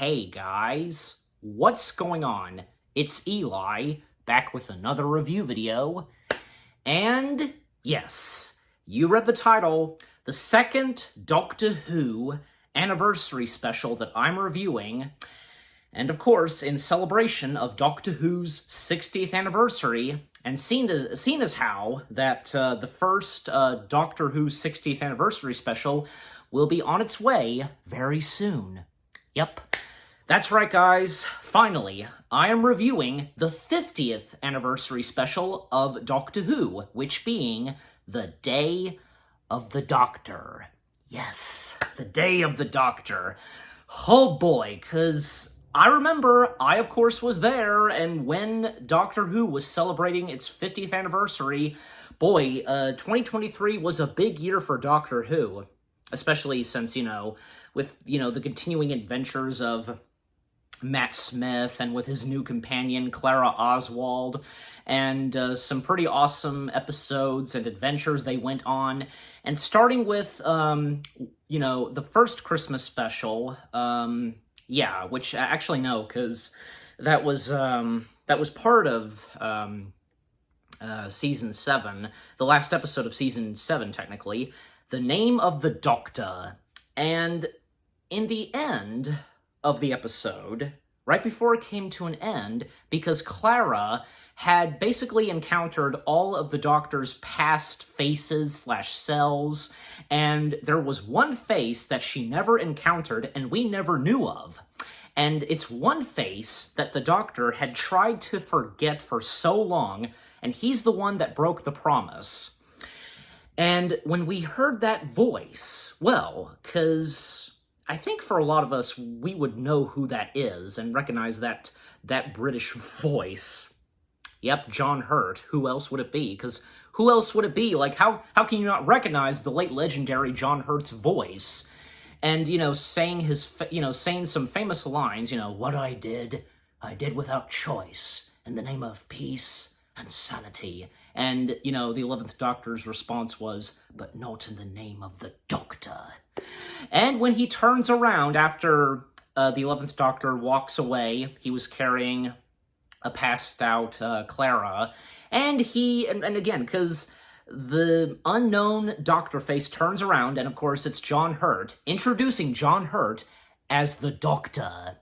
Hey guys, what's going on? It's Eli, back with another review video. And yes, you read the title, the second Doctor Who anniversary special that I'm reviewing. And of course, in celebration of Doctor Who's 60th anniversary, and seeing as how that the first Doctor Who 60th anniversary special will be on its way very soon. Yep, that's right guys, finally, I am reviewing the 50th anniversary special of Doctor Who, which being The Day of the Doctor. Yes, The Day of the Doctor. Oh boy, because I remember I, of course, was there, and when Doctor Who was celebrating its 50th anniversary, boy, 2023 was a big year for Doctor Who. Especially since, with, the continuing adventures of Matt Smith and with his new companion, Clara Oswald, and some pretty awesome episodes and adventures they went on. And starting with, the first Christmas special, which actually no, because that was part of Season 7, the last episode of Season 7, technically, The Name of the Doctor. And in the end of the episode, right before it came to an end, because Clara had basically encountered all of the Doctor's past faces/selves, and there was one face that she never encountered and we never knew of. And it's one face that the Doctor had tried to forget for so long, and he's the one that broke the promise. And when we heard that voice, well, because I think for a lot of us, we would know who that is and recognize that British voice. Yep, John Hurt. Who else would it be? Because who else would it be? Like, how can you not recognize the late legendary John Hurt's voice? And, saying saying some famous lines, what I did without choice, in the name of peace and sanity. And, the 11th Doctor's response was, but not in the name of the Doctor. And when he turns around after the 11th Doctor walks away, he was carrying a passed-out Clara, and again, because the unknown Doctor face turns around, and of course it's John Hurt, introducing John Hurt as the Doctor.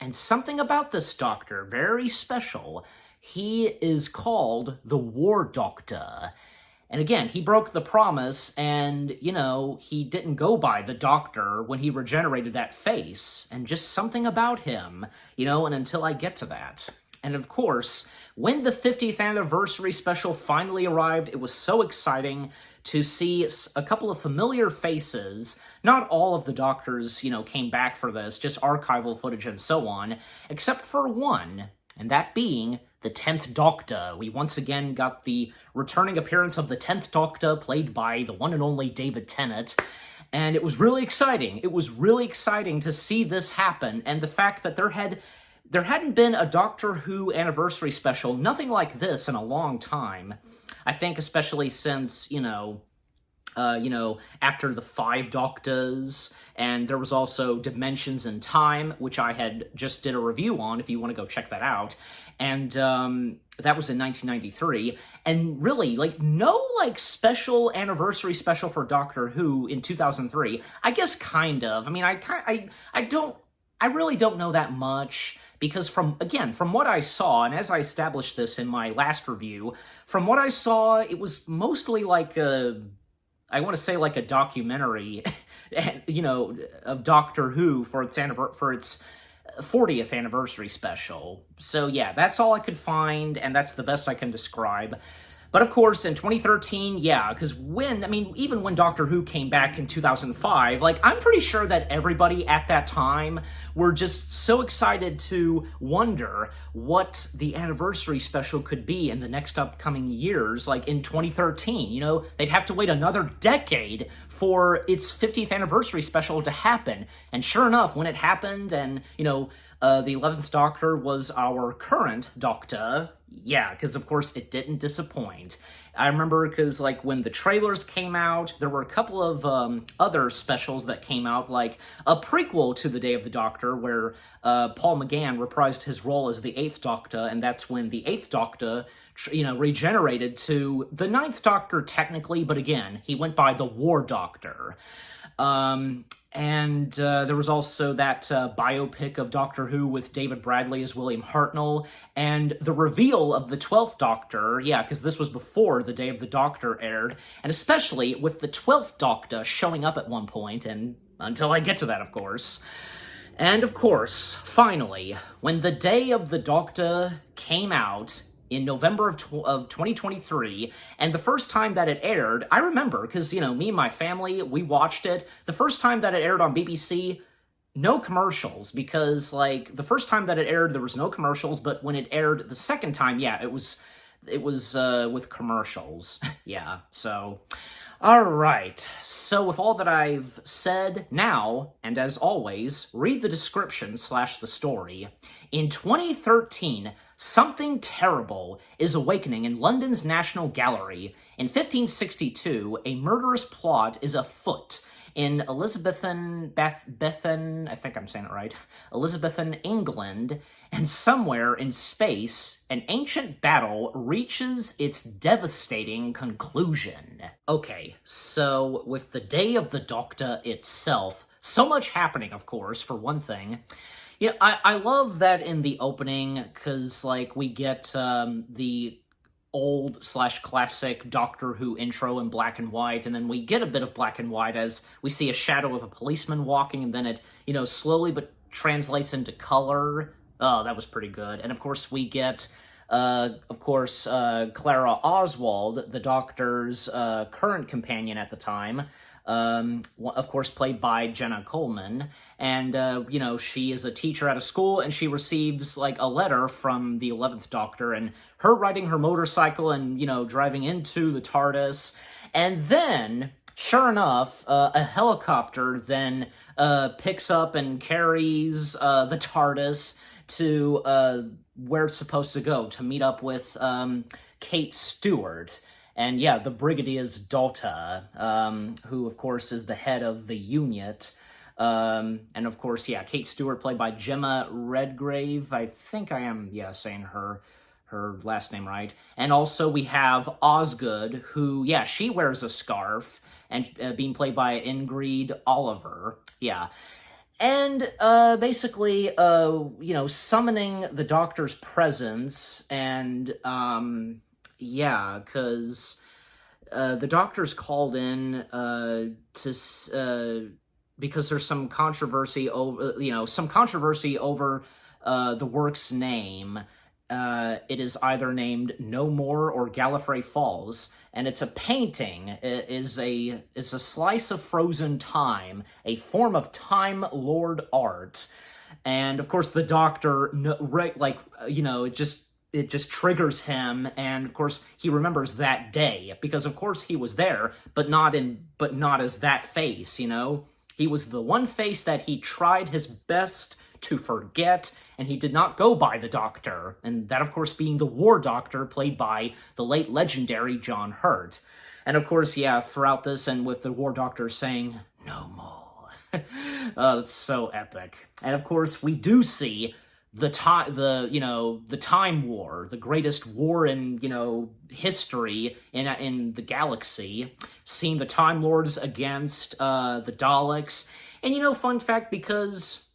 And something about this Doctor, very special. He is called the War Doctor. And again, he broke the promise, and, he didn't go by the Doctor when he regenerated that face, and just something about him, and until I get to that. And of course, when the 50th anniversary special finally arrived, it was so exciting to see a couple of familiar faces. Not all of the Doctors, came back for this, just archival footage and so on, except for one, and that being the 10th Doctor. We once again got the returning appearance of the 10th Doctor, played by the one and only David Tennant, and it was really exciting. It was really exciting to see this happen, and the fact that there hadn't been a Doctor Who anniversary special, nothing like this in a long time. I think especially since, after the 5 Doctors, and there was also Dimensions in Time, which I had just did a review on, if you want to go check that out, and that was in 1993, and really, no, special anniversary special for Doctor Who in 2003. I guess kind of. I mean, I really don't know that much, because from what I saw, and as I established this in my last review, from what I saw, it was mostly I want to say a documentary, of Doctor Who for its 40th anniversary special. So yeah, that's all I could find, and that's the best I can describe. But of course, in 2013, yeah, because even when Doctor Who came back in 2005, I'm pretty sure that everybody at that time were just so excited to wonder what the anniversary special could be in the next upcoming years, in 2013. They'd have to wait another decade for its 50th anniversary special to happen. And sure enough, when it happened, and, the 11th Doctor was our current Doctor, Yeah, because of course it didn't disappoint. I remember because like when the trailers came out, there were a couple of other specials that came out, like a prequel to The Day of the Doctor, where Paul McGann reprised his role as the Eighth Doctor, and that's when the Eighth Doctor, regenerated to the Ninth Doctor technically, but again, he went by the War Doctor. And there was also that biopic of Doctor Who with David Bradley as William Hartnell, and the reveal of the 12th Doctor, yeah, because this was before The Day of the Doctor aired, and especially with the 12th Doctor showing up at one point, and until I get to that, of course. And of course, finally, when The Day of the Doctor came out, in November of 2023, and the first time that it aired, I remember, because, me and my family, we watched it. The first time that it aired on BBC, no commercials, because, the first time that it aired, there was no commercials, but when it aired the second time, yeah, it was with commercials. Yeah, so... Alright, so with all that I've said now, and as always, read the description / the story. In 2013, something terrible is awakening in London's National Gallery. In 1562, a murderous plot is afoot in Elizabethan, I think I'm saying it right, Elizabethan England, and somewhere in space, an ancient battle reaches its devastating conclusion. Okay, so with The Day of the Doctor itself, so much happening, of course, for one thing. Yeah, I love that in the opening, because, we get the old / classic Doctor Who intro in black and white, and then we get a bit of black and white as we see a shadow of a policeman walking, and then it, slowly but translates into color. Oh, that was pretty good. And of course we get, Clara Oswald, the Doctor's current companion at the time, of course played by Jenna Coleman, and, she is a teacher at a school, and she receives, a letter from the 11th Doctor, and her riding her motorcycle and, driving into the TARDIS, and then, sure enough, a helicopter then picks up and carries the TARDIS to where it's supposed to go, to meet up with Kate Stewart. And yeah, the Brigadier's daughter, who of course is the head of the unit. And of course, yeah, Kate Stewart played by Gemma Redgrave. I think I am, saying her last name right. And also we have Osgood, who, yeah, she wears a scarf, and being played by Ingrid Oliver. Yeah. And, basically, summoning the Doctor's presence, and, yeah, because, the Doctor's called in, because there's some controversy over, the work's name. It is either named No More or Gallifrey Falls, and it's a painting. It is a slice of frozen time, a form of Time Lord art, and of course the Doctor, it just triggers him, and of course he remembers that day, because of course he was there, but not as that face. He was the one face that he tried his best to forget, and he did not go by the Doctor, and that, of course, being the War Doctor, played by the late legendary John Hurt. And, of course, yeah, throughout this, and with the War Doctor saying, "No more." It's so epic. And, of course, we do see the Time War, the greatest war in, history in the galaxy, seeing the Time Lords against the Daleks. And, fun fact, because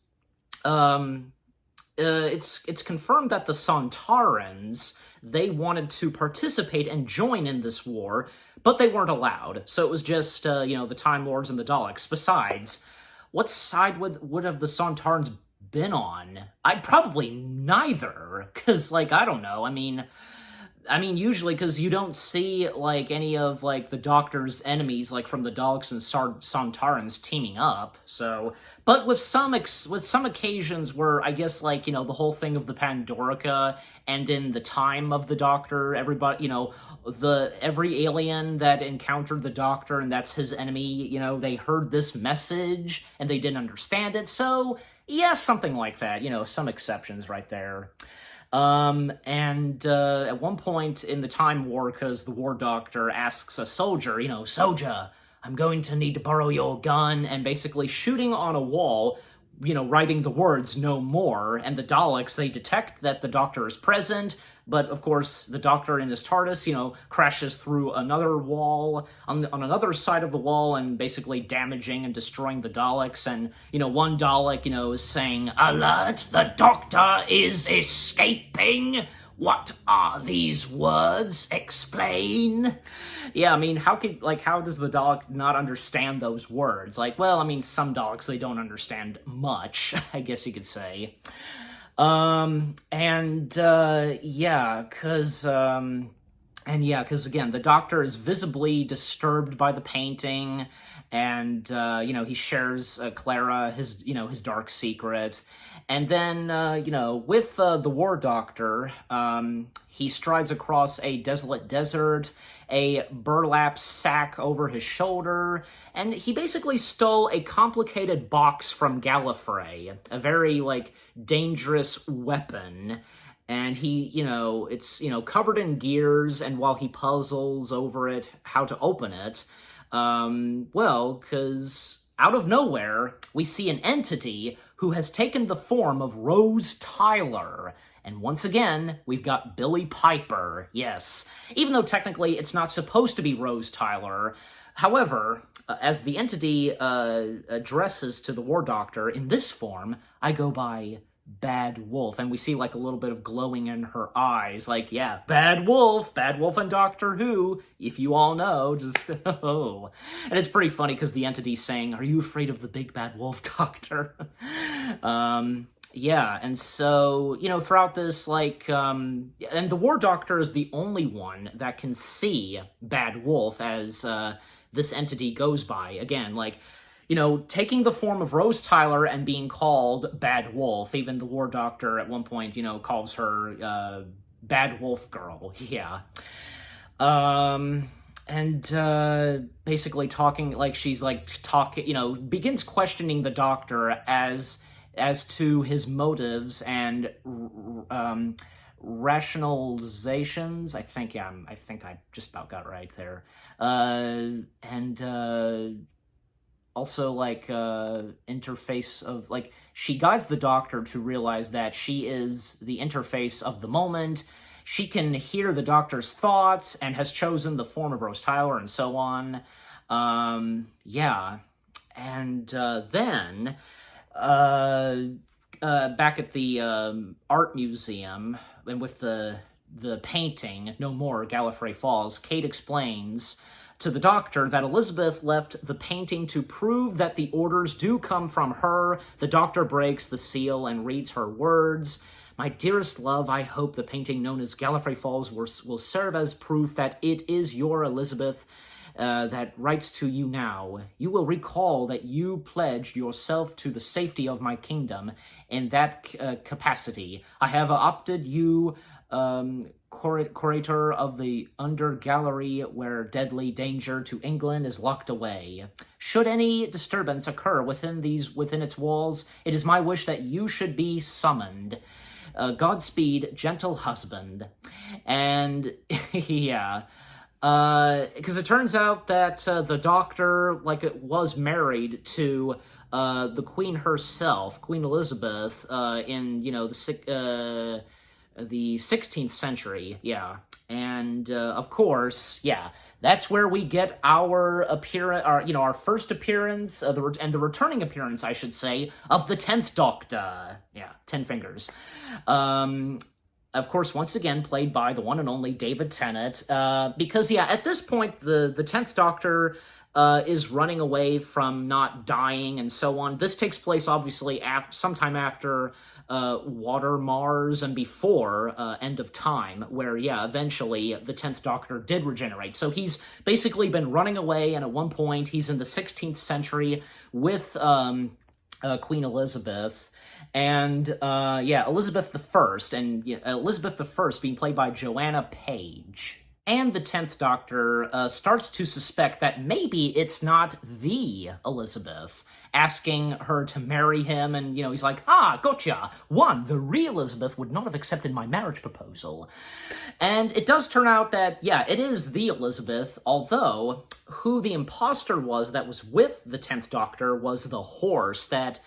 it's confirmed that the Sontarans, they wanted to participate and join in this war, but they weren't allowed. So it was just, the Time Lords and the Daleks. Besides, what side would have the Sontarans been on? I'd probably neither, because, I don't know, I mean, usually, because you don't see, any of, the Doctor's enemies, from the Daleks and Sontarans teaming up, so... But with some occasions where, I guess, the whole thing of the Pandorica, and in the time of the Doctor, everybody, every alien that encountered the Doctor, and that's his enemy, they heard this message, and they didn't understand it, so, yeah, something like that, some exceptions right there. At one point in the Time War, because the War Doctor asks a soldier, soldier, I'm going to need to borrow your gun, and basically shooting on a wall, writing the words "no more," and the Daleks, they detect that the Doctor is present, but of course the Doctor in his TARDIS, crashes through another wall, on another side of the wall, and basically damaging and destroying the Daleks, and, one Dalek, is saying, "Alert, the Doctor is escaping! What are these words? Explain." Yeah, I mean, how does the Dalek not understand those words? Some Daleks, they don't understand much, I guess you could say. Because again, the Doctor is visibly disturbed by the painting, and, he shares Clara his dark secret. And then, with the War Doctor, he strides across a desolate desert, a burlap sack over his shoulder, and he basically stole a complicated box from Gallifrey, a very, dangerous weapon. And he, it's, covered in gears, and while he puzzles over it, how to open it, because out of nowhere, we see an entity who has taken the form of Rose Tyler. And once again, we've got Billie Piper, yes. Even though technically it's not supposed to be Rose Tyler. However, as the entity addresses to the War Doctor, in this form, I go by Bad Wolf, and we see a little bit of glowing in her eyes, Bad Wolf and Doctor Who, if you all know, just oh. And it's pretty funny because the entity's saying, "Are you afraid of the big bad wolf, Doctor?" And so, throughout this, and the War Doctor is the only one that can see Bad Wolf as this entity goes by. Again, taking the form of Rose Tyler and being called Bad Wolf. Even the War Doctor at one point, calls her Bad Wolf Girl. Yeah. Basically talking, she's talking, begins questioning the Doctor as to his motives and rationalizations. I think I just about got it right there. Also, interface of, she guides the Doctor to realize that she is the interface of the moment. She can hear the Doctor's thoughts and has chosen the form of Rose Tyler and so on. Then, back at the art museum, and with the painting, No More, Gallifrey Falls, Kate explains to the Doctor that Elizabeth left the painting to prove that the orders do come from her. The Doctor breaks the seal and reads her words. "My dearest love, I hope the painting known as Gallifrey Falls will serve as proof that it is your Elizabeth that writes to you now. You will recall that you pledged yourself to the safety of my kingdom. In that capacity, I have opted you curator of the under gallery where deadly danger to England is locked away. Should any disturbance occur within its walls, it is my wish that you should be summoned. Godspeed, gentle husband." And yeah, because it turns out that the Doctor, was married to the Queen herself, Queen Elizabeth, in the 16th century, yeah. And, of course, yeah, that's where we get our first appearance, and the returning appearance, I should say, of the 10th Doctor. Yeah, 10 fingers. Of course, once again, played by the one and only David Tennant, because, yeah, at this point, the 10th Doctor is running away from not dying and so on. This takes place, obviously, sometime after Water Mars and before End of Time, where, yeah, eventually the 10th Doctor did regenerate. So he's basically been running away, and at one point he's in the 16th century with Queen Elizabeth. And, Elizabeth I, and Elizabeth I being played by Joanna Page. And the 10th Doctor starts to suspect that maybe it's not the Elizabeth, asking her to marry him, and, he's like, gotcha! One, the real Elizabeth would not have accepted my marriage proposal. And it does turn out that, yeah, it is the Elizabeth, although who the imposter was that was with the 10th Doctor was the horse that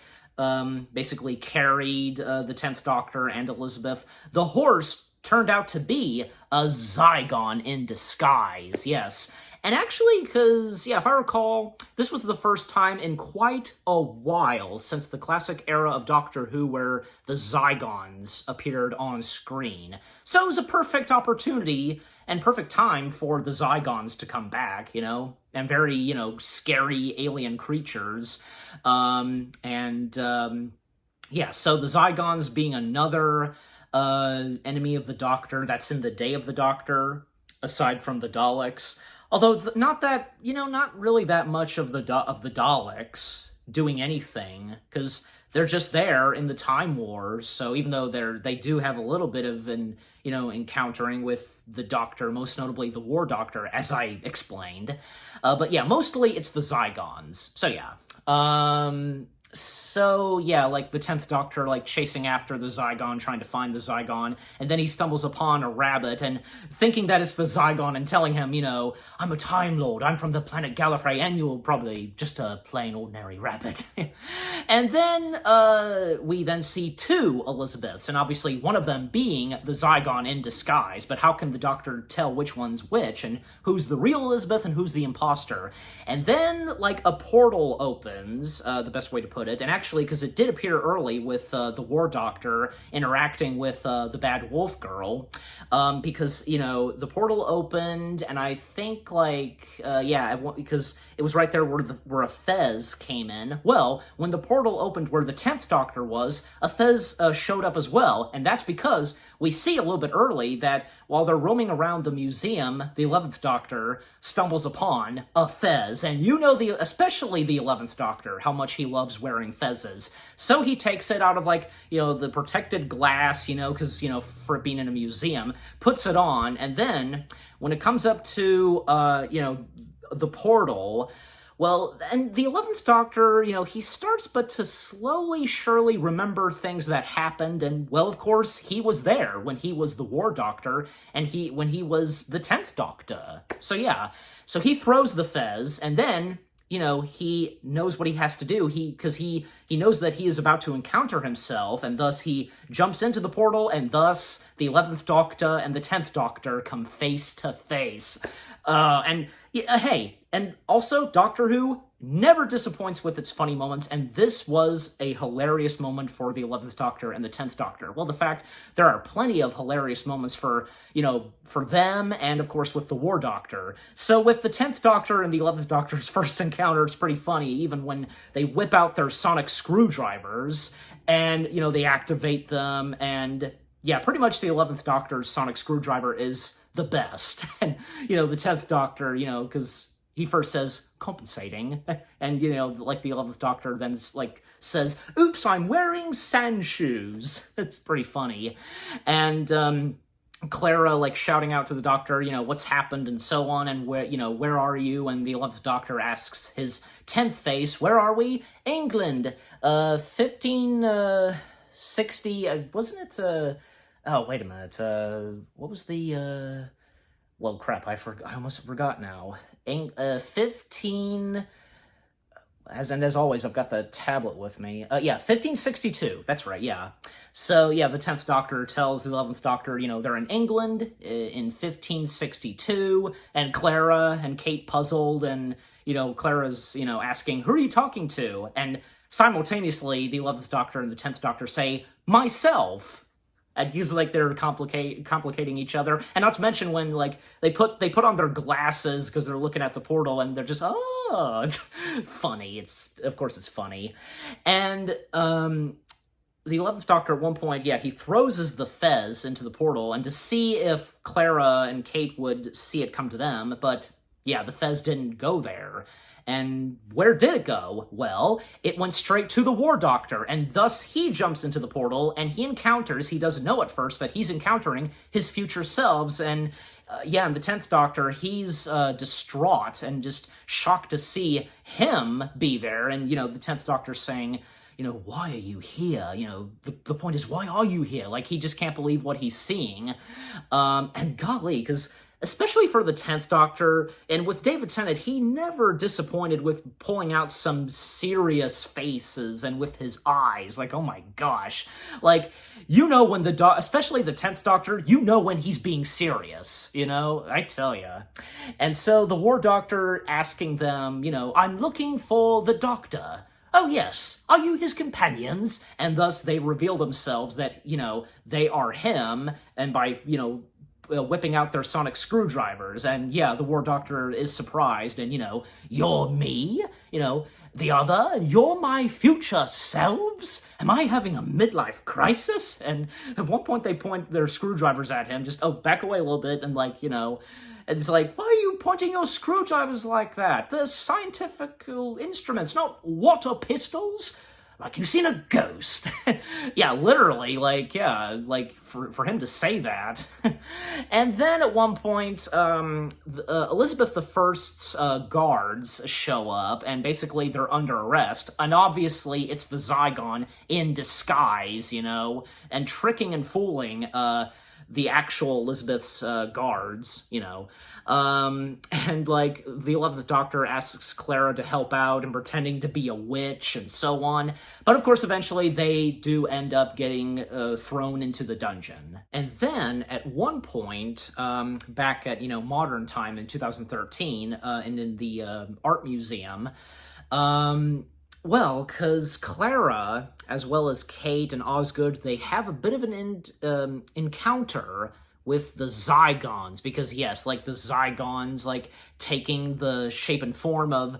basically carried the 10th Doctor and Elizabeth. The horse turned out to be a Zygon in disguise, yes. And actually, because, if I recall, this was the first time in quite a while since the classic era of Doctor Who where the Zygons appeared on screen. So it was a perfect opportunity and perfect time for the Zygons to come back, and very, scary alien creatures. So the Zygons being another enemy of the Doctor that's in the Day of the Doctor, aside from the Daleks. Although not really that much of the Daleks doing anything, because they're just there in the Time Wars. So even though they do have a little bit of encountering with the Doctor, most notably the War Doctor, as I explained. But yeah, mostly it's the Zygons. So yeah. Like the 10th Doctor, chasing after the Zygon, trying to find the Zygon, and then he stumbles upon a rabbit, and thinking that it's the Zygon, and telling him, I'm a Time Lord, I'm from the planet Gallifrey, and you're probably just a plain ordinary rabbit. And then, we then see two Elizabeths, and obviously one of them being the Zygon in disguise, but how can the Doctor tell which one's which, and who's the real Elizabeth, and who's the imposter? And then, a portal opens, the best way to put it, and actually, because it did appear early with the War Doctor interacting with the Bad Wolf Girl, because, the portal opened, and I think, because it was right there where a Fez came in. Well, when the portal opened where the 10th Doctor was, a Fez showed up as well, and that's because we see a little bit early that while they're roaming around the museum, the 11th Doctor stumbles upon a Fez, and especially the 11th Doctor, how much he loves wearing Fezes. So he takes it out of, the protected glass, because, for it being in a museum, puts it on, and then, when it comes up to, the portal, well, and the 11th Doctor, he starts but to slowly, surely remember things that happened, and, well, of course, he was there when he was the War Doctor, and when he was the 10th Doctor. So, yeah. So he throws the Fez, and then, he knows what he has to do, because he knows that he is about to encounter himself, and thus he jumps into the portal, and thus the 11th Doctor and the 10th Doctor come face to face. And also, Doctor Who never disappoints with its funny moments, and this was a hilarious moment for the 11th Doctor and the 10th Doctor. Well, the fact there are plenty of hilarious moments for them, and of course with the War Doctor. So with the 10th Doctor and the 11th Doctor's first encounter, it's pretty funny, even when they whip out their sonic screwdrivers, and, they activate them, and, yeah, pretty much the 11th Doctor's sonic screwdriver is the best. And, the 10th Doctor, because he first says, compensating, and, the 11th Doctor then, says, oops, I'm wearing sand shoes. It's pretty funny. And, Clara, shouting out to the Doctor, what's happened and so on, and where are you? And the 11th Doctor asks his 10th face, where are we? England, 1560, wasn't it, oh, wait a minute, what was the, well, crap, I almost forgot now. 15, as always, I've got the tablet with me. 1562, that's right, yeah. So, yeah, the 10th Doctor tells the 11th Doctor, they're in England in 1562, and Clara and Kate puzzled, and, Clara's, asking, who are you talking to? And simultaneously, the 11th Doctor and the 10th Doctor say, myself. And he's they're complicating each other, and not to mention when they put on their glasses because they're looking at the portal, and they're just it's funny. Of course it's funny, and the 11th Doctor at one point, he throws the Fez into the portal, and to see if Clara and Kate would see it come to them, but yeah, the Fez didn't go there. And where did it go? Well, it went straight to the War Doctor, and thus he jumps into the portal, and he doesn't know at first, that he's encountering his future selves, and yeah, and the 10th Doctor, he's distraught and just shocked to see him be there, and, the 10th Doctor saying, why are you here? The point is, why are you here? Like, he just can't believe what he's seeing. And golly, because especially for the 10th Doctor, and with David Tennant, he never disappointed with pulling out some serious faces and with his eyes. Like, oh my gosh. Like, when especially the 10th Doctor, when he's being serious, I tell ya. And so the War Doctor asking them, I'm looking for the Doctor. Oh yes, are you his companions? And thus they reveal themselves that, they are him, and by, whipping out their sonic screwdrivers, and yeah, the War Doctor is surprised, and, you're me? The other? You're my future selves? Am I having a midlife crisis? And at one point they point their screwdrivers at him, just, back away a little bit, and and it's like, why are you pointing your screwdrivers like that? They're scientific instruments, not water pistols. Like, you've seen a ghost. Yeah, literally, for him to say that. And then at one point, Elizabeth I's guards show up, and basically they're under arrest. And obviously, it's the Zygon in disguise, and tricking and fooling the actual Elizabeth's guards, and, the 11th Doctor asks Clara to help out and pretending to be a witch and so on. But, of course, eventually they do end up getting thrown into the dungeon. And then, at one point, back at, modern time in 2013, and in the art museum, well, because Clara, as well as Kate and Osgood, they have a bit of an encounter with the Zygons, because yes, the Zygons, taking the shape and form of,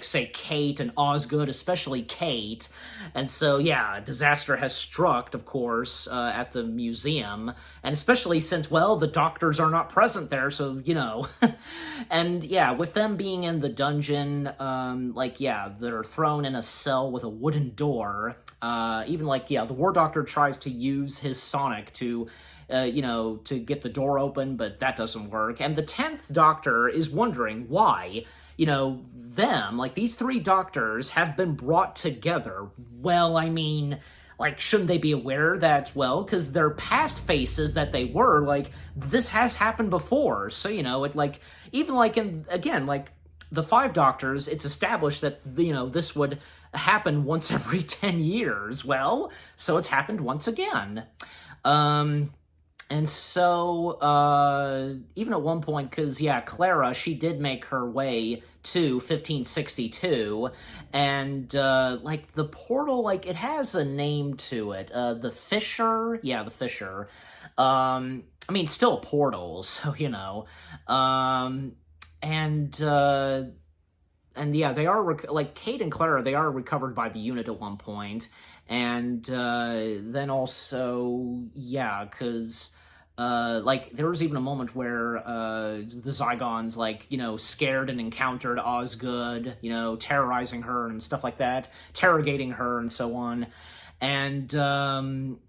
say, Kate and Osgood, especially Kate, and so, yeah, disaster has struck, of course, at the museum, and especially since, well, the doctors are not present there, so, and, yeah, with them being in the dungeon, yeah, they're thrown in a cell with a wooden door, even, the War Doctor tries to use his sonic to to get the door open, but that doesn't work. And the 10th Doctor is wondering why, these three doctors have been brought together. Well, I mean, shouldn't they be aware that, well, because their past faces that they were, this has happened before. So, it, even in the 5 Doctors, it's established that, this would happen once every 10 years. Well, so it's happened once again. And so, even at one point, because, yeah, Clara, she did make her way to 1562, and, the portal, it has a name to it, the Fissure, yeah, the Fissure, I mean, still a portal, so, and yeah, they are, Kate and Clara, they are recovered by the unit at one point, and, then also, yeah, because, there was even a moment where, the Zygons, scared and encountered Osgood, terrorizing her and stuff like that, interrogating her and so on, and, then,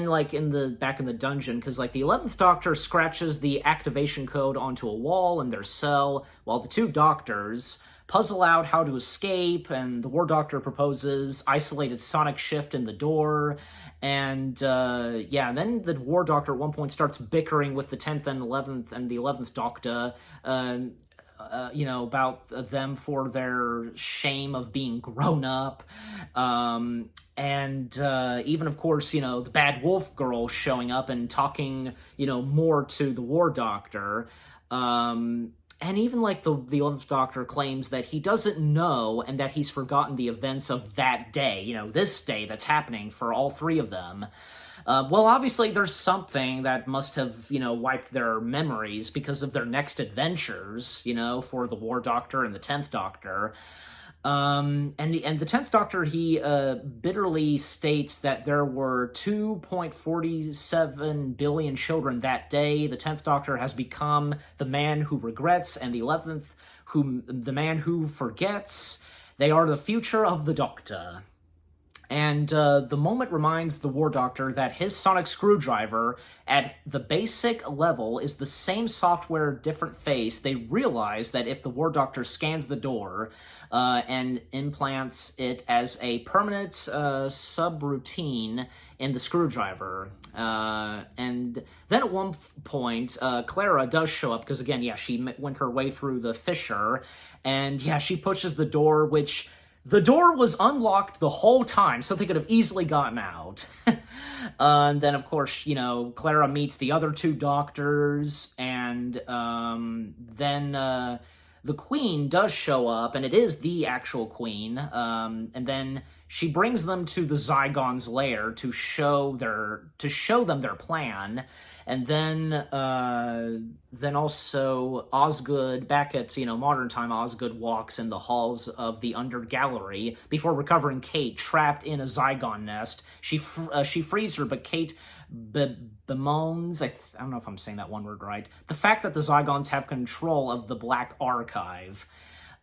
back in the dungeon, because, the 11th Doctor scratches the activation code onto a wall in their cell, while the 2 Doctors puzzle out how to escape, and the War Doctor proposes isolated sonic shift in the door, and, yeah, and then the War Doctor at one point starts bickering with the 10th and 11th and the 11th Doctor, about them for their shame of being grown up, and, even, of course, the Bad Wolf Girl showing up and talking, more to the War Doctor, and even, the 11th Doctor claims that he doesn't know and that he's forgotten the events of that day, this day that's happening for all 3 of them. Well, obviously there's something that must have, wiped their memories because of their next adventures, for the War Doctor and the 10th Doctor. And the 10th Doctor, he bitterly states that there were 2.47 billion children that day. The 10th Doctor has become the man who regrets, and the 11th, the man who forgets. They are the future of the Doctor. And the moment reminds the War Doctor that his sonic screwdriver, at the basic level, is the same software, different face. They realize that if the War Doctor scans the door and implants it as a permanent subroutine in the screwdriver, and then at one point, Clara does show up, because again, yeah, she went her way through the fissure, and yeah, she pushes the door, which... The door was unlocked the whole time, so they could have easily gotten out. And then, of course, you know, Clara meets the other two doctors, and then the Queen does show up, and it is the actual Queen, and then she brings them to the Zygon's lair to show them their plan. And then also Osgood, back at, you know, modern time, Osgood walks in the halls of the Under Gallery before recovering Kate trapped in a Zygon nest. She frees her, but Kate bemoans, I don't know if I'm saying that one word right, the fact that the Zygons have control of the Black Archive.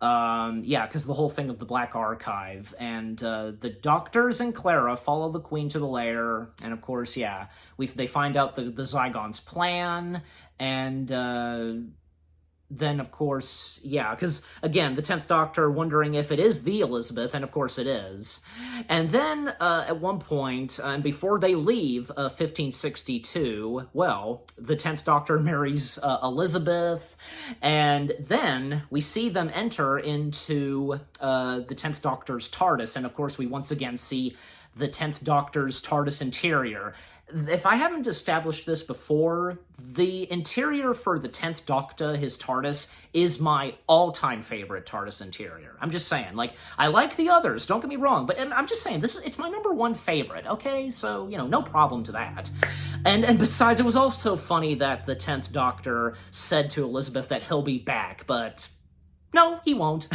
Yeah, because the whole thing of the Black Archive, and the Doctors and Clara follow the Queen to the lair, and of course, yeah, they find out the Zygon's plan, and then, of course, yeah, because, again, the 10th Doctor wondering if it is the Elizabeth, and of course it is. And then, at one point, and before they leave 1562, well, the 10th Doctor marries Elizabeth, and then we see them enter into the 10th Doctor's TARDIS, and of course we once again see the 10th Doctor's TARDIS interior. If I haven't established this before, the interior for the 10th Doctor, his TARDIS, is my all-time favorite TARDIS interior. I'm just saying, like, I like the others, don't get me wrong, but I'm just saying, it's my number one favorite, okay? So, you know, no problem to that. And besides, it was also funny that the 10th Doctor said to Elizabeth that he'll be back, but... no, he won't.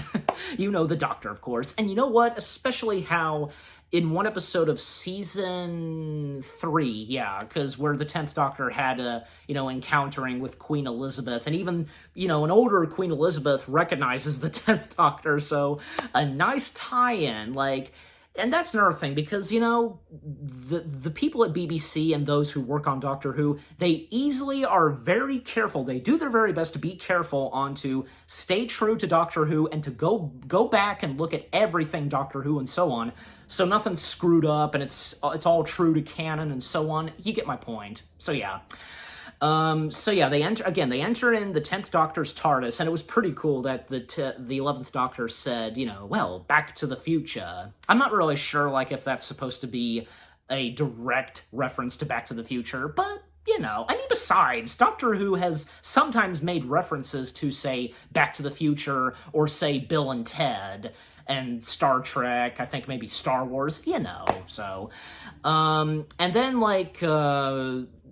You know the Doctor, of course. And you know what? Especially how in one episode of season 3, yeah, because where the 10th Doctor had a, you know, encountering with Queen Elizabeth, and even, you know, an older Queen Elizabeth recognizes the 10th Doctor, so a nice tie-in, like... And that's another thing, because, you know, the people at BBC and those who work on Doctor Who, they easily are very careful. They do their very best to be careful on to stay true to Doctor Who and to go back and look at everything Doctor Who and so on, so nothing's screwed up and it's all true to canon and so on. You get my point. So yeah. They enter in the 10th Doctor's TARDIS, and it was pretty cool that the 11th Doctor said, you know, well, Back to the Future. I'm not really sure, like, if that's supposed to be a direct reference to Back to the Future, but, you know, I mean, besides, Doctor Who has sometimes made references to, say, Back to the Future, or, say, Bill and Ted, and Star Trek, I think maybe Star Wars, you know, so. And then, like,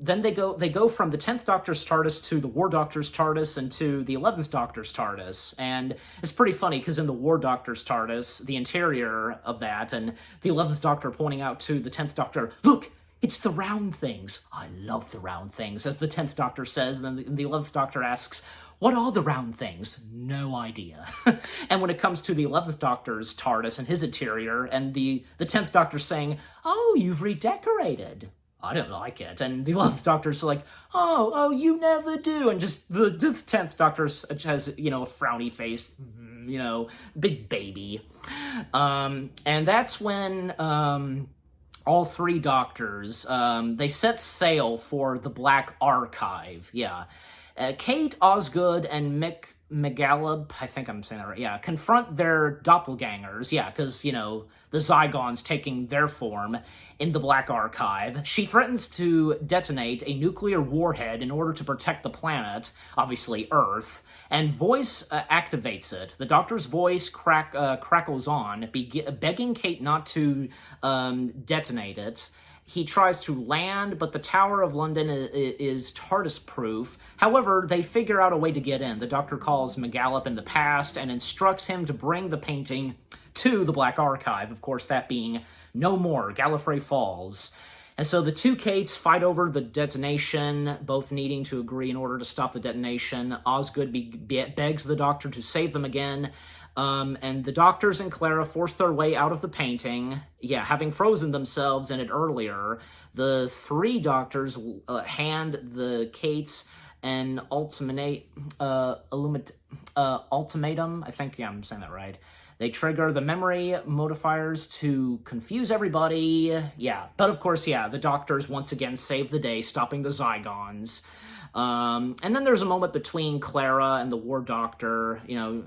then they go from the 10th Doctor's TARDIS to the War Doctor's TARDIS and to the 11th Doctor's TARDIS. And it's pretty funny, because in the War Doctor's TARDIS, the interior of that, and the 11th Doctor pointing out to the 10th Doctor, look, it's the round things. I love the round things, as the 10th Doctor says, and then the 11th Doctor asks, what are the round things? No idea. And when it comes to the 11th Doctor's TARDIS and his interior, and the 10th Doctor saying, oh, you've redecorated. I don't like it. And the 11th Doctor's like, oh, you never do. And just the 10th Doctor has, you know, a frowny face, you know, big baby. And that's when all three Doctors, they set sail for the Black Archive, yeah. Kate, Osgood, and McGallop, I think I'm saying that right, yeah, confront their doppelgangers, yeah, because, you know, the Zygons taking their form in the Black Archive. She threatens to detonate a nuclear warhead in order to protect the planet, obviously Earth, and Voice activates it. The Doctor's voice crackles on, begging Kate not to detonate it, He tries to land, but the Tower of London is TARDIS-proof. However, they figure out a way to get in. The Doctor calls McGallop in the past and instructs him to bring the painting to the Black Archive, of course that being no more, Gallifrey Falls. And so the two Kates fight over the detonation, both needing to agree in order to stop the detonation. Osgood begs the Doctor to save them again, and the Doctors and Clara force their way out of the painting, having frozen themselves in it earlier. The three Doctors hand the Kates an ultimatum, I think, I'm saying that right. They trigger the memory modifiers to confuse everybody. But of course, the Doctors once again save the day, stopping the Zygons. And then there's a moment between Clara and the War Doctor.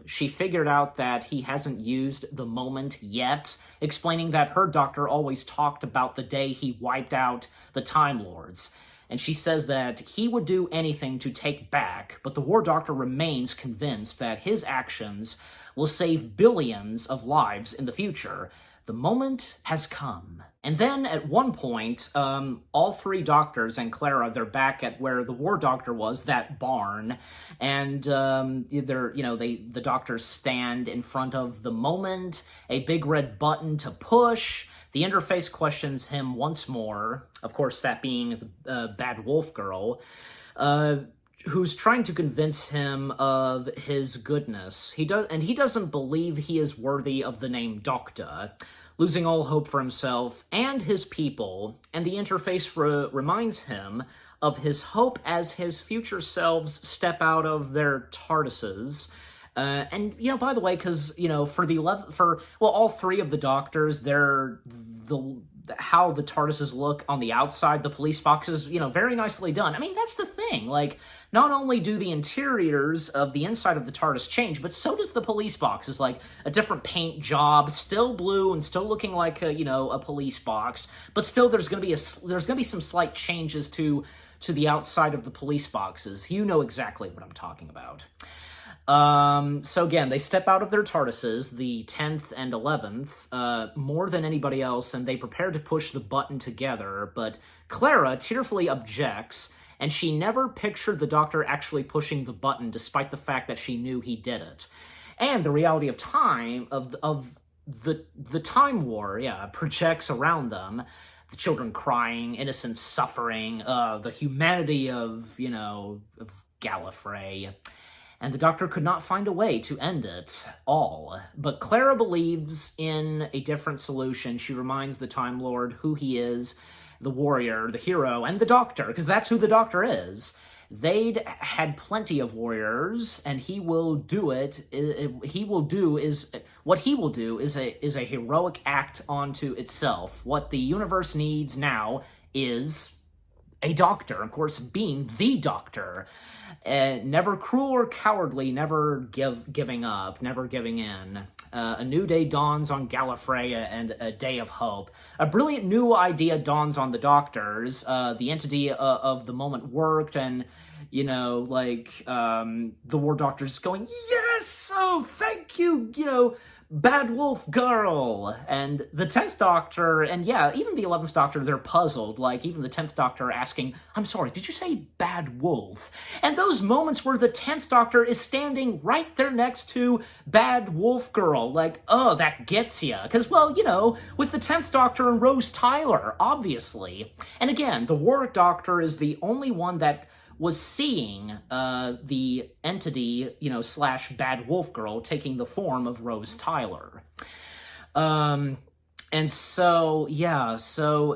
She figured out that he hasn't used the moment yet, explaining that her doctor always talked about the day he wiped out the Time Lords. And she says that he would do anything to take back, but the War Doctor remains convinced that his actions will save billions of lives in the future. The moment has come. And then at one point, all three Doctors and Clara, they're back at where the War Doctor was, that barn, and the Doctors stand in front of the moment, a big red button to push. The interface questions him once more, of course that being the Bad Wolf Girl, who's trying to convince him of his goodness. He doesn't believe he is worthy of the name Doctor, losing all hope for himself and his people, and the interface reminds him of his hope as his future selves step out of their TARDISes. And by the way, because for all three of the Doctors, they're how the TARDISes look on the outside, the police boxes, very nicely done. I mean, that's the thing. Like, not only do the interiors of the inside of the TARDIS change, but so does the police boxes. Like, a different paint job, still blue and still looking like a police box, but still there's gonna be some slight changes to the outside of the police boxes. You know exactly what I'm talking about. So again, they step out of their TARDISes, the 10th and 11th, more than anybody else, and they prepare to push the button together, but Clara tearfully objects, and she never pictured the Doctor actually pushing the button, despite the fact that she knew he did it. And the reality of time, of the Time War, projects around them. The children crying, innocents suffering, the humanity of Gallifrey. And the Doctor could not find a way to end it all. But Clara believes in a different solution. She reminds the Time Lord who he is, the warrior, the hero, and the Doctor, because that's who the Doctor is. They'd had plenty of warriors, and what he will do is a heroic act onto itself. What the universe needs now is a Doctor, of course, being the Doctor. Never cruel or cowardly, never giving up, never giving in. A new day dawns on Gallifrey, and a day of hope. A brilliant new idea dawns on the Doctors. The entity of the moment worked, and the War Doctor's going, yes, oh, thank you, Bad Wolf Girl. And the 10th Doctor, and even the 11th Doctor, they're puzzled. Like, even the 10th Doctor asking, I'm sorry, did you say Bad Wolf? And those moments where the 10th Doctor is standing right there next to Bad Wolf Girl, like, oh, that gets ya. Because, with the 10th Doctor and Rose Tyler, obviously. And again, the War Doctor is the only one that was seeing the entity, slash Bad Wolf Girl taking the form of Rose Tyler. And so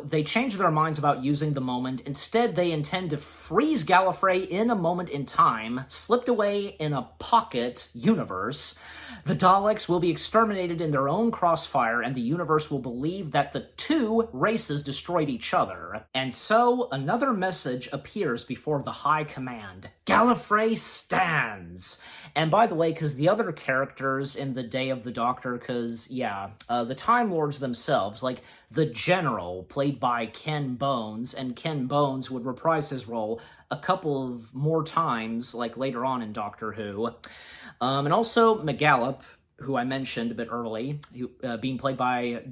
they change their minds about using the moment. Instead, they intend to freeze Gallifrey in a moment in time, slipped away in a pocket universe. The Daleks will be exterminated in their own crossfire, and the universe will believe that the two races destroyed each other. And so, another message appears before the High Command. Gallifrey stands! And by the way, because the other characters in the Day of the Doctor, the Time Lords themselves, like the General, played by Ken Bones, and Ken Bones would reprise his role a couple of more times, like later on in Doctor Who. And also McGallop, who I mentioned a bit early, being played by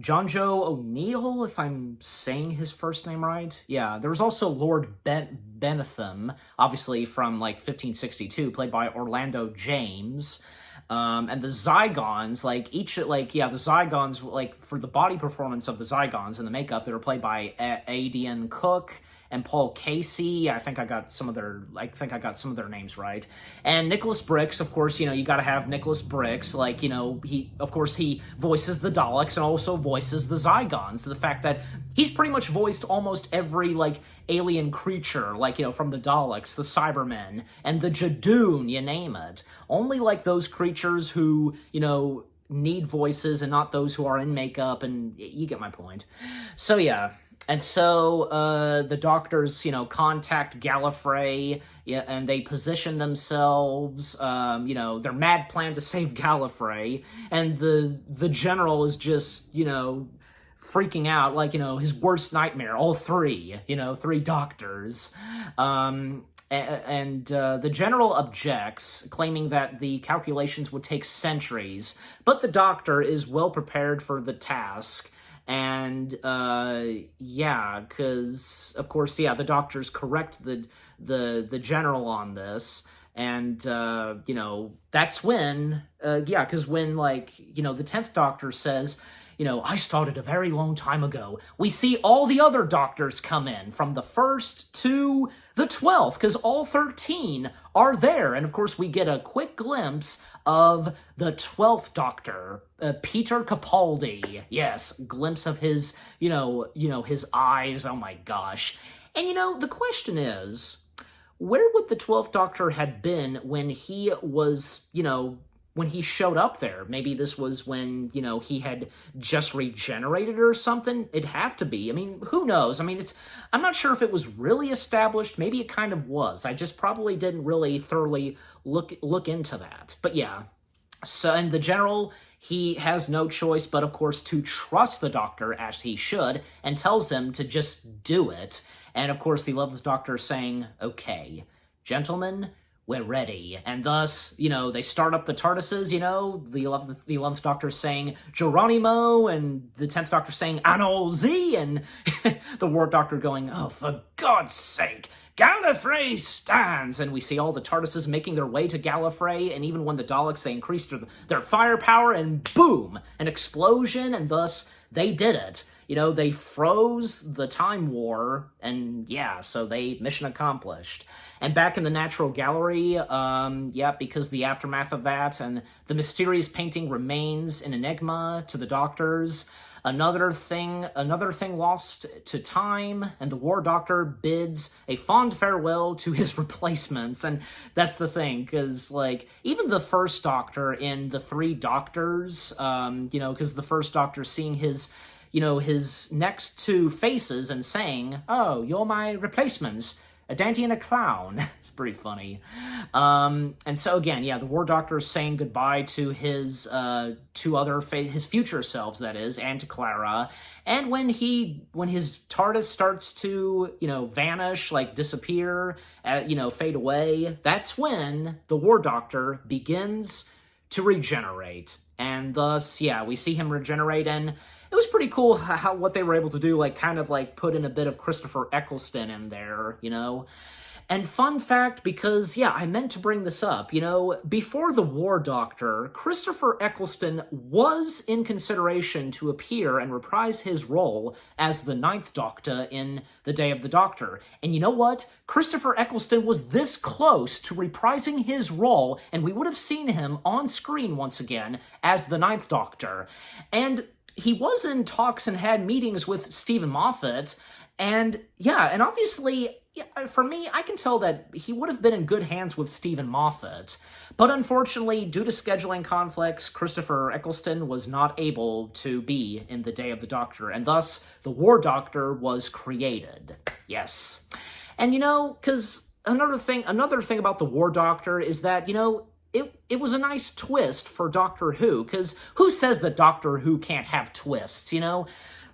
Jonjo O'Neill, if I'm saying his first name right. Yeah, there was also Lord Benetham, obviously from like 1562, played by Orlando James. And the Zygons, like the Zygons, like for the body performance of the Zygons and the makeup, they were played by Adian Cook and Paul Casey. I think I got some of their names right. And Nicholas Briggs, of course, you got to have Nicholas Briggs. Like, he voices the Daleks and also voices the Zygons. The fact that he's pretty much voiced almost every, like, alien creature, like, from the Daleks, the Cybermen, and the Jadoon, you name it. Only, like, those creatures who, need voices and not those who are in makeup, and you get my point. So, yeah. And so the doctors, contact Gallifrey, and they position themselves, their mad plan to save Gallifrey, and the general is just, freaking out, like, his worst nightmare, all three, three doctors. And the general objects, claiming that the calculations would take centuries, but the doctor is well prepared for the task. And, because, of course, the doctors correct the general on this, and, that's when, because when, like, the 10th Doctor says, I started a very long time ago, we see all the other doctors come in, from the 1st to the 12th, because all 13 are there, and of course we get a quick glimpse of the 12th Doctor, Peter Capaldi. Yes, glimpse of his, his eyes. Oh my gosh. And the question is, where would the 12th Doctor had been when he was, when he showed up there? Maybe this was when, he had just regenerated or something? It'd have to be. I mean, who knows? I mean, I'm not sure if it was really established. Maybe it kind of was. I just probably didn't really thoroughly look into that. But yeah. So, and the general, he has no choice but, of course, to trust the Doctor, as he should, and tells him to just do it. And, of course, the 11th Doctor saying, okay, gentlemen, we're ready. And thus, they start up the TARDISes, the 11th Doctor saying Geronimo, and the 10th Doctor saying Anno Z, and the War Doctor going, oh, for God's sake, Gallifrey stands! And we see all the TARDISes making their way to Gallifrey, and even when the Daleks, they increased their firepower, and boom! An explosion, and thus, they did it. They froze the Time War, and so mission accomplished. And back in the Natural Gallery, because the aftermath of that, and the mysterious painting remains an enigma to the Doctors. Another thing lost to time, and the War Doctor bids a fond farewell to his replacements. And that's the thing, because, like, even the first Doctor in the Three Doctors, because the first Doctor seeing his next two faces and saying, oh, you're my replacements, a dandy and a clown. It's pretty funny. And so again, the War Doctor is saying goodbye to his his future selves, that is, and to Clara. And when his TARDIS starts to, vanish, like disappear, fade away, that's when the War Doctor begins to regenerate. And thus, we see him regenerate, and it was pretty cool what they were able to do, like, kind of, like, put in a bit of Christopher Eccleston in there, And fun fact, because, I meant to bring this up, before the War Doctor, Christopher Eccleston was in consideration to appear and reprise his role as the 9th Doctor in The Day of the Doctor. And you know what? Christopher Eccleston was this close to reprising his role, and we would have seen him on screen once again as the 9th Doctor. And he was in talks and had meetings with Stephen Moffat, and obviously, for me, I can tell that he would have been in good hands with Stephen Moffat. But unfortunately, due to scheduling conflicts, Christopher Eccleston was not able to be in The Day of the Doctor, and thus, the War Doctor was created. Yes. And because another thing about the War Doctor is that, it was a nice twist for Doctor Who, because who says that Doctor Who can't have twists,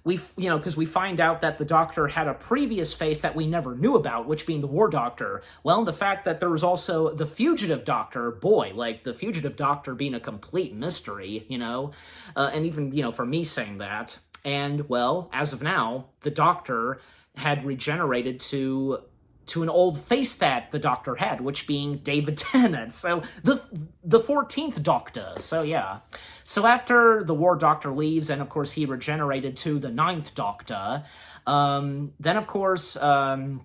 because we find out that the Doctor had a previous face that we never knew about, which being the War Doctor. Well, the fact that there was also the Fugitive Doctor, boy, like, the Fugitive Doctor being a complete mystery, and even, for me saying that. And, well, as of now, the Doctor had regenerated to an old face that the Doctor had, which being David Tennant. So the 14th Doctor. So yeah. So after the War Doctor leaves, and of course he regenerated to the 9th Doctor, then of course, the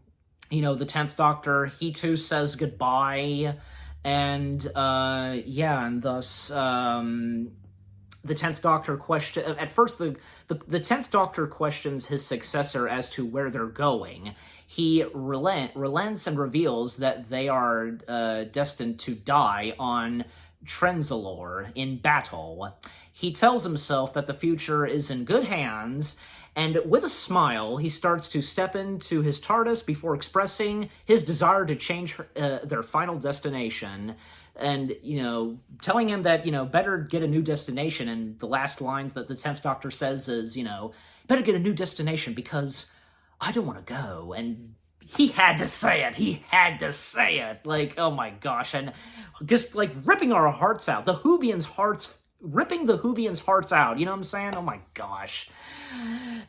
10th Doctor, he too says goodbye, and and thus, the 10th Doctor at first the 10th Doctor questions his successor as to where they're going. He relents and reveals that they are destined to die on Trenzalore in battle. He tells himself that the future is in good hands, and with a smile, he starts to step into his TARDIS before expressing his desire to change their final destination. And, telling him that, better get a new destination. And the last lines that the 10th Doctor says is, better get a new destination because I don't want to go. And he had to say it. He had to say it. Like, oh my gosh. And just, like, ripping our hearts out. Ripping the Whovians' hearts out. You know what I'm saying? Oh my gosh.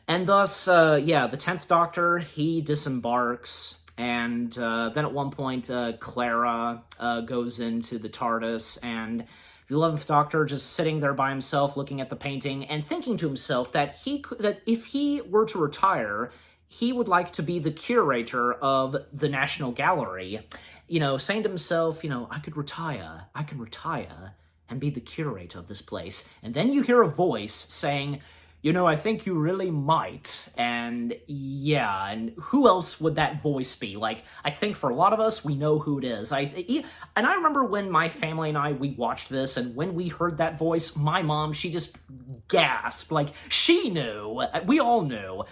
And thus, the 10th Doctor, he disembarks. And then at one point, Clara goes into the TARDIS, and the 11th Doctor just sitting there by himself looking at the painting and thinking to himself that that if he were to retire, he would like to be the curator of the National Gallery. Saying to himself, I can retire and be the curator of this place. And then you hear a voice saying, I think you really might. And yeah, and who else would that voice be? Like, I think for a lot of us, we know who it is. And I remember when my family and we watched this, and when we heard that voice, my mom, she just gasped. Like, she knew. We all knew.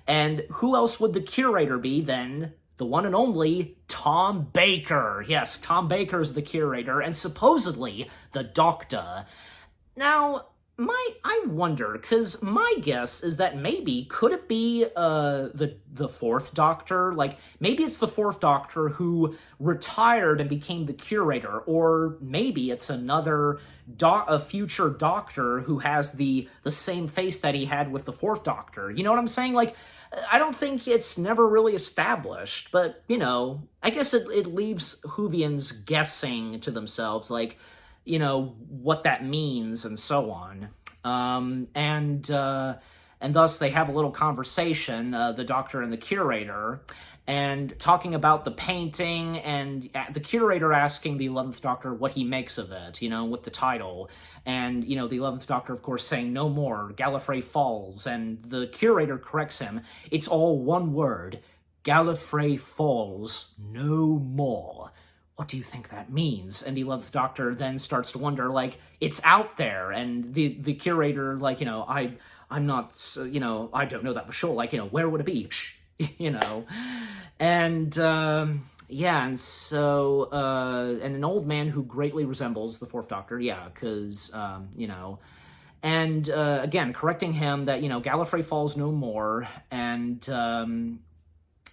And who else would the curator be than the one and only Tom Baker? Yes, Tom Baker's the curator, and supposedly the Doctor. Now, I wonder, because my guess is that maybe, could it be the 4th Doctor? Like, maybe it's the 4th Doctor who retired and became the curator, or maybe it's a future Doctor who has the same face that he had with the 4th Doctor. You know what I'm saying? Like, I don't think it's never really established, but, I guess it leaves Whovians guessing to themselves, like, what that means and so on. And thus they have a little conversation, the Doctor and the curator, and talking about the painting, and the curator asking the 11th Doctor what he makes of it, with the title. And, the 11th Doctor, of course, saying no more, Gallifrey Falls, and the curator corrects him. It's all one word, Gallifrey Falls, no more. What do you think that means? And the 11th Doctor then starts to wonder, like, it's out there, and the curator, like, I'm not, I don't know that for sure, like, where would it be? Shh, and, and so, and an old man who greatly resembles the 4th Doctor, because, and, again, correcting him that, Gallifrey Falls no more, and,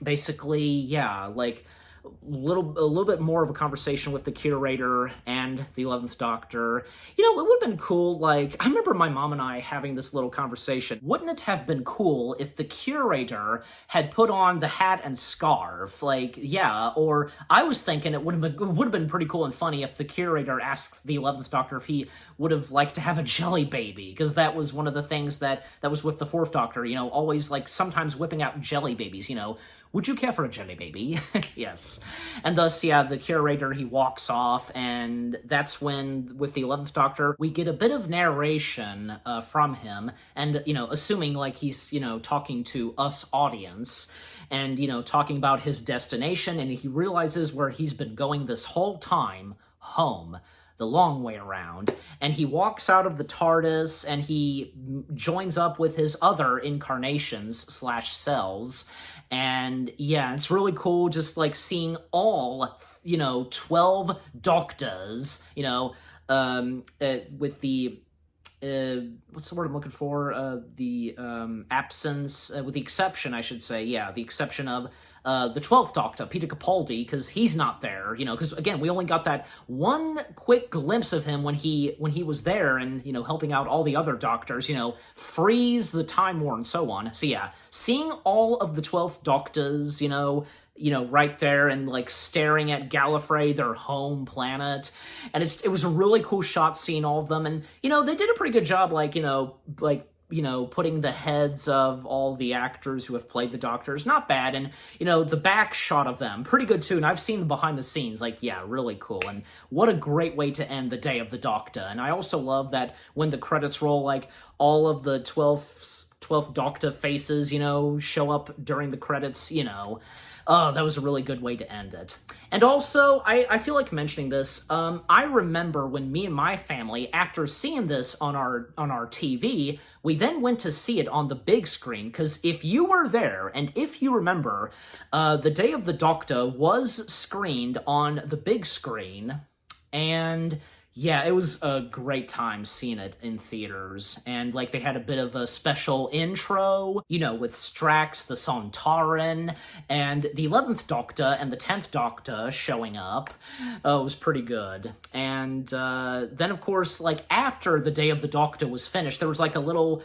basically, like, a little bit more of a conversation with the curator and the 11th Doctor. It would have been cool, like, I remember my mom and I having this little conversation. Wouldn't it have been cool if the curator had put on the hat and scarf? Like, or I was thinking it would have been pretty cool and funny if the curator asked the 11th Doctor if he would have liked to have a jelly baby, because that was one of the things that was with the 4th Doctor, always, like, sometimes whipping out jelly babies, Would you care for a jelly baby? Yes. And thus, the curator, he walks off, and that's when, with the 11th Doctor, we get a bit of narration from him, and, assuming, like, he's, talking to us audience, and, talking about his destination, and he realizes where he's been going this whole time, home. The long way around, and he walks out of the TARDIS, and he joins up with his other incarnations/cells, and it's really cool just, like, seeing all, 12 Doctors, with the what's the word I'm looking for? The absence, with the exception, I should say, yeah, the exception of the 12th Doctor, Peter Capaldi, because he's not there, because, again, we only got that one quick glimpse of him when he was there and, helping out all the other Doctors, freeze the Time War and so on. So, yeah, seeing all of the 12th Doctors, right there and, like, staring at Gallifrey, their home planet. And it was a really cool shot seeing all of them. And, they did a pretty good job, putting the heads of all the actors who have played the Doctors. Not bad. And, the back shot of them, pretty good too. And I've seen the behind the scenes, really cool. And what a great way to end the Day of the Doctor. And I also love that when the credits roll, all of the 12th Doctor faces, show up during the credits, Oh, that was a really good way to end it. And also, I feel like mentioning this, I remember when me and my family, after seeing this on our TV, we then went to see it on the big screen, because if you were there, and if you remember, the Day of the Doctor was screened on the big screen, and yeah, it was a great time seeing it in theaters, and, they had a bit of a special intro, with Strax the Sontaran, and the 11th Doctor and the 10th Doctor showing up. Oh, it was pretty good. And, then, of course, after the Day of the Doctor was finished, there was, a little,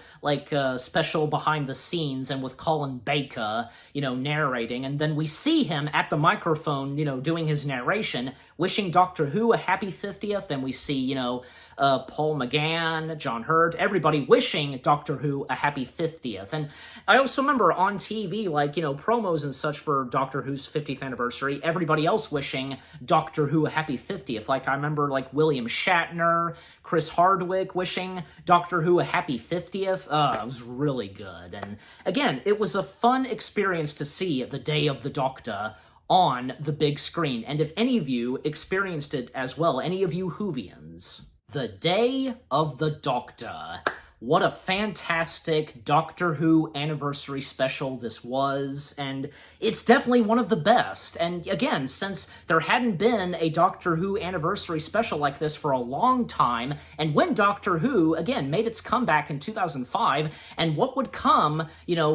special behind the scenes, and with Colin Baker, narrating, and then we see him at the microphone, doing his narration, wishing Doctor Who a happy 50th, and we see, Paul McGann, John Hurt, everybody wishing Doctor Who a happy 50th. And I also remember on TV, promos and such for Doctor Who's 50th anniversary, everybody else wishing Doctor Who a happy 50th. I remember, William Shatner, Chris Hardwick wishing Doctor Who a happy 50th. It was really good. And again, it was a fun experience to see the Day of the Doctor on the big screen. And if any of you experienced it as well, any of you Whovians, the Day of the Doctor. What a fantastic Doctor Who anniversary special this was, and it's definitely one of the best. And again, since there hadn't been a Doctor Who anniversary special like this for a long time, and when Doctor Who, again, made its comeback in 2005, and what would come,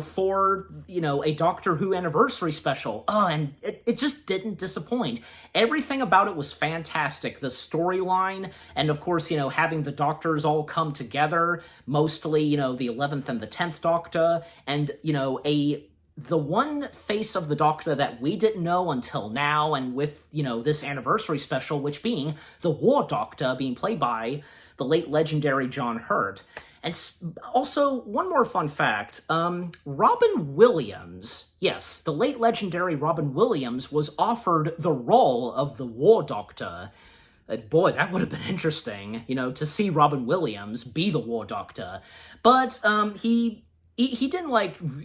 for, a Doctor Who anniversary special, and it just didn't disappoint. Everything about it was fantastic. The storyline, and of course, having the Doctors all come together, mostly, the 11th and the 10th Doctor, and, the one face of the Doctor that we didn't know until now, and with, this anniversary special, which being the War Doctor, being played by the late legendary John Hurt. And also, one more fun fact, Robin Williams, yes, the late legendary Robin Williams was offered the role of the War Doctor. Boy, that would have been interesting, to see Robin Williams be the War Doctor. But he didn't,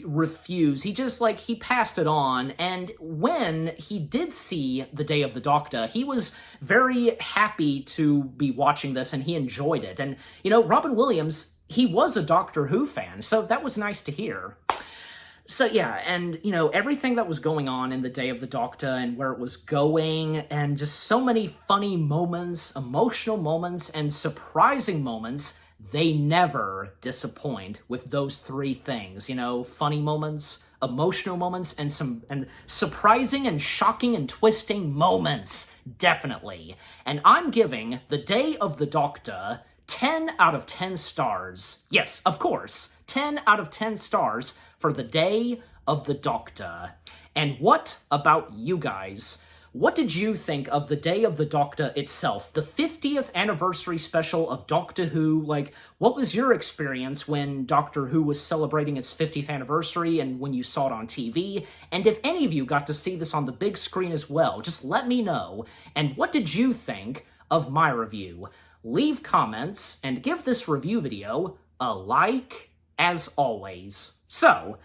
refuse. He just, he passed it on. And when he did see the Day of the Doctor, he was very happy to be watching this, and he enjoyed it. And, Robin Williams, he was a Doctor Who fan, so that was nice to hear. So yeah, and, everything that was going on in the Day of the Doctor and where it was going, and just so many funny moments, emotional moments, and surprising moments, they never disappoint with those three things, funny moments, emotional moments, and surprising and shocking and twisting moments, definitely. And I'm giving the Day of the Doctor 10 out of 10 stars. Yes, of course, 10 out of 10 stars for the Day of the Doctor. And what about you guys? What did you think of the Day of the Doctor itself? The 50th anniversary special of Doctor Who, what was your experience when Doctor Who was celebrating its 50th anniversary and when you saw it on TV? And if any of you got to see this on the big screen as well, just let me know. And what did you think of my review? Leave comments and give this review video a like, as always. So,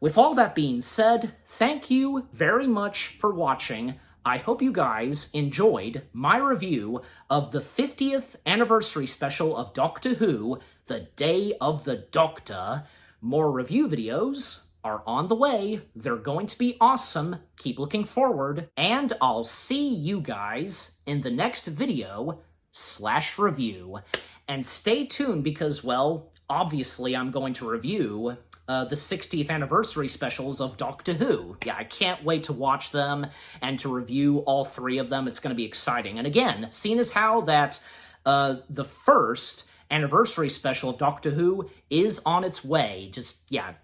with all that being said, thank you very much for watching. I hope you guys enjoyed my review of the 50th anniversary special of Doctor Who, The Day of the Doctor. More review videos are on the way. They're going to be awesome. Keep looking forward. And I'll see you guys in the next video. review. And stay tuned because, well, obviously I'm going to review the 60th anniversary specials of Doctor Who. Yeah, I can't wait to watch them and to review all 3 of them. It's going to be exciting. And again, seeing as how that the first anniversary special of Doctor Who is on its way. Just, yeah,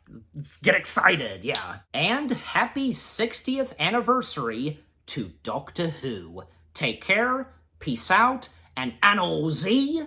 get excited, yeah. And happy 60th anniversary to Doctor Who. Take care, peace out, and Anno Z